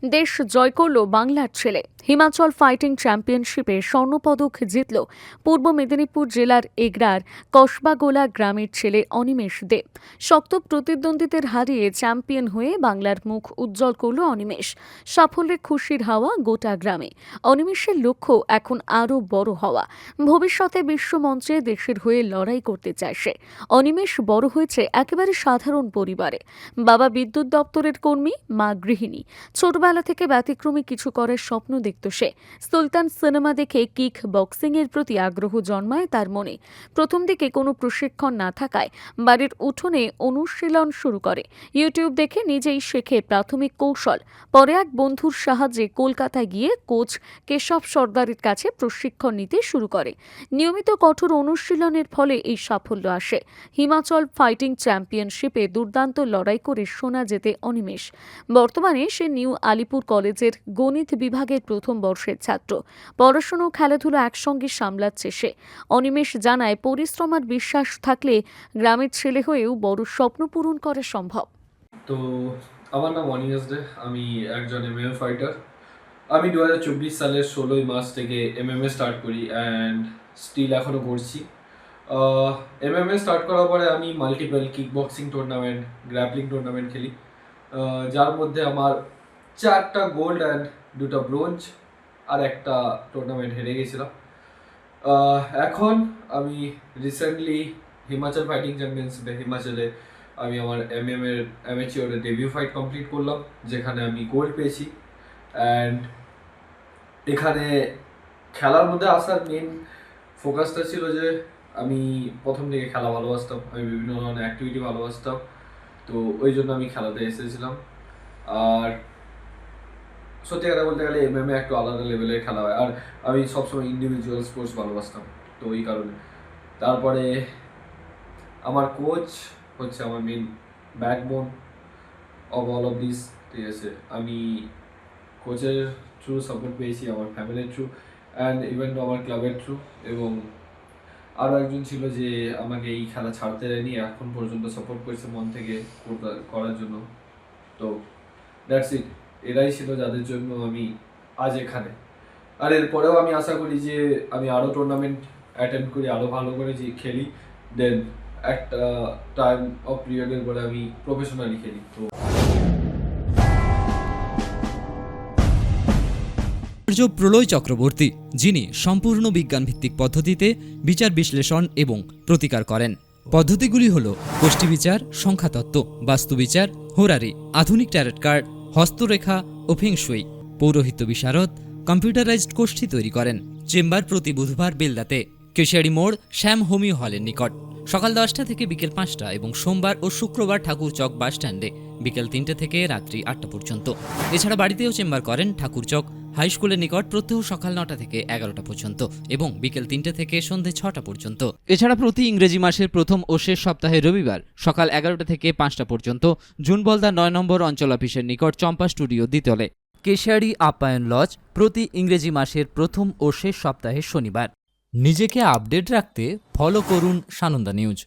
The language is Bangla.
দেশ জয় করল বাংলার ছেলে। হিমাচল ফাইটিং চ্যাম্পিয়নশিপে স্বর্ণপদক জিতল পূর্ব মেদিনীপুর জেলার এগরার কসবাগোলা গ্রামের ছেলে অনিমেষ দে। শক্ত প্রতিদ্বন্দ্বীদের হারিয়ে চ্যাম্পিয়ন হয়ে বাংলার মুখ উজ্জ্বল করল অনিমেষ। সাফল্যে খুশির হাওয়া গোটা গ্রামে। অনিমেষের লক্ষ্য এখন আরও বড় হওয়া। ভবিষ্যতে বিশ্বমঞ্চে দেশের হয়ে লড়াই করতে চায় সে। অনিমেষ বড় হয়েছে একেবারে সাধারণ পরিবারে। বাবা বিদ্যুৎ দপ্তরের কর্মী, মা গৃহিণী। ছোটবেলা থেকে ব্যতিক্রমী কিছু করার স্বপ্ন দেখত সে। সুলতান সিনেমা দেখে কিক বক্সিং এর প্রতি আগ্রহ জন্মায় তার মনে। প্রথম দিকে কোনো প্রশিক্ষণ না থাকায় বাড়ির উঠোনে অনুশীলন শুরু করে। ইউটিউব দেখে নিজেই শেখে প্রাথমিক কৌশল। পরে এক বন্ধুর সাহায্যে কলকাতায় গিয়ে কোচ কেশব সর্দারের কাছে প্রশিক্ষণ নিতে শুরু করে। নিয়মিত কঠোর অনুশীলনের ফলে এই সাফল্য আসে। হিমাচল ফাইটিং চ্যাম্পিয়নশিপে দুর্দান্ত লড়াই করে সোনা জেতে অনিমেষ। বর্তমানে সে নিউ আলিপুর কলেজের গণিত বিভাগের প্রথম বর্ষের ছাত্র। পড়াশোনা ও খেলাধুলা একসঙ্গে সামলাচ্ছে সে। অনিমেষ জানায়, পরিশ্রম আর বিশ্বাস থাকলে গ্রামের ছেলে হয়েও বড় স্বপ্ন পূরণ করা সম্ভব। তো আমার নাম অনিমেষ দে। আমি একজন এমএমএ ফাইটার। আমি 2024 সালের 16ই মার্চ থেকে এমএমএ স্টার্ট করি অ্যান্ড স্টিল এখনও করছি। এমএমএ স্টার্ট করার পরে আমি multiple kick boxing tournament, grappling tournament খেলি, যার মধ্যে আমার 4টা গোল্ড অ্যান্ড 2টা ব্রোঞ্জ আর একটা টুর্নামেন্ট হেরে গেছিলাম। এখন আমি রিসেন্টলি হিমাচল ফাইটিং চ্যাম্পিয়নশিপে হিমাচলে আমি আমার এমএমএর অ্যামেচিওরের ডেবিউ ফাইট কমপ্লিট করলাম, যেখানে আমি গোল্ড পেয়েছি। অ্যান্ড এখানে খেলার মধ্যে আসার মেন ফোকাসটা ছিল যে আমি প্রথম থেকে খেলা ভালোবাসতাম, আমি বিভিন্ন ধরনের অ্যাক্টিভিটি ভালোবাসতাম, তো ওই জন্য আমি খেলাতে এসেছিলাম। আর সত্যি কথা বলতে গেলে এমএমএ একটু আলাদা লেভেলের খেলা হয়, আর আমি সবসময় ইন্ডিভিজুয়াল স্পোর্টস ভালোবাসতাম, তো ওই কারণে। তারপরে আমার কোচ হচ্ছে আমার main backbone of all of this, ঠিক আছে। আমি কোচের থ্রু সাপোর্ট পেয়েছি, আমার ফ্যামিলির থ্রু অ্যান্ড ইভেন আমার ক্লাবের থ্রু, এবং আরও একজন ছিল যে আমাকে এই খেলা ছাড়তে দেয়নি, এখন পর্যন্ত সাপোর্ট করেছে মন থেকে করার জন্য। তো দ্যাটস ইট। এরাই ছিল যাদের জন্য আমি আজ এখানে। আর এরপরেও আমি আশা করি যে আমি আরও টুর্নামেন্ট অ্যাটেন্ড করি, আরও ভালো করে যে খেলি, দেন একটা টাইম অফ পিরিয়ডের পরে আমি প্রফেশনালি খেলি। তো প্রলয় চক্রবর্তী, যিনি সম্পূর্ণ বিজ্ঞানভিত্তিক পদ্ধতিতে বিচার বিশ্লেষণ এবং প্রতিকার করেন। পদ্ধতিগুলি হল গোষ্ঠী বিচার, সংখ্যাতত্ত্ব, বাস্তুবিচার, হোরারি, আধুনিক ট্যারট কার্ড, হস্তরেখা ও ফেংশুই। পৌরোহিত্য বিশারদ, কম্পিউটারাইজড গোষ্ঠী তৈরি করেন। চেম্বার প্রতি বুধবার বেলদাতে, কেশিয়ারি মোড়, শ্যাম হোমিও হলের নিকট, সকাল 10টা থেকে বিকেল 5টা এবং সোমবার ও শুক্রবার ঠাকুরচক বাসস্ট্যান্ডে বিকেল 3টে থেকে রাত্রি 8টা পর্যন্ত। এছাড়া বাড়িতেও চেম্বার করেন ঠাকুরচক হাই স্কুলের নিকট প্রত্যহ সকাল 9টা থেকে 11টা পর্যন্ত এবং বিকেল 3টে থেকে সন্ধে 6টা পর্যন্ত। এছাড়া প্রতি ইংরেজি মাসের প্রথম ও শেষ সপ্তাহে রবিবার সকাল 11টা থেকে 5টা পর্যন্ত জুনবলদা 9 নম্বর অঞ্চল অফিসের নিকট চম্পা স্টুডিও দ্বিতলে। কেশিয়ারি আপ্যায়ন লজ প্রতি ইংরেজি মাসের প্রথম ও শেষ সপ্তাহে শনিবার। নিজেকে আপডেট রাখতে ফলো করুন সানন্দা নিউজ।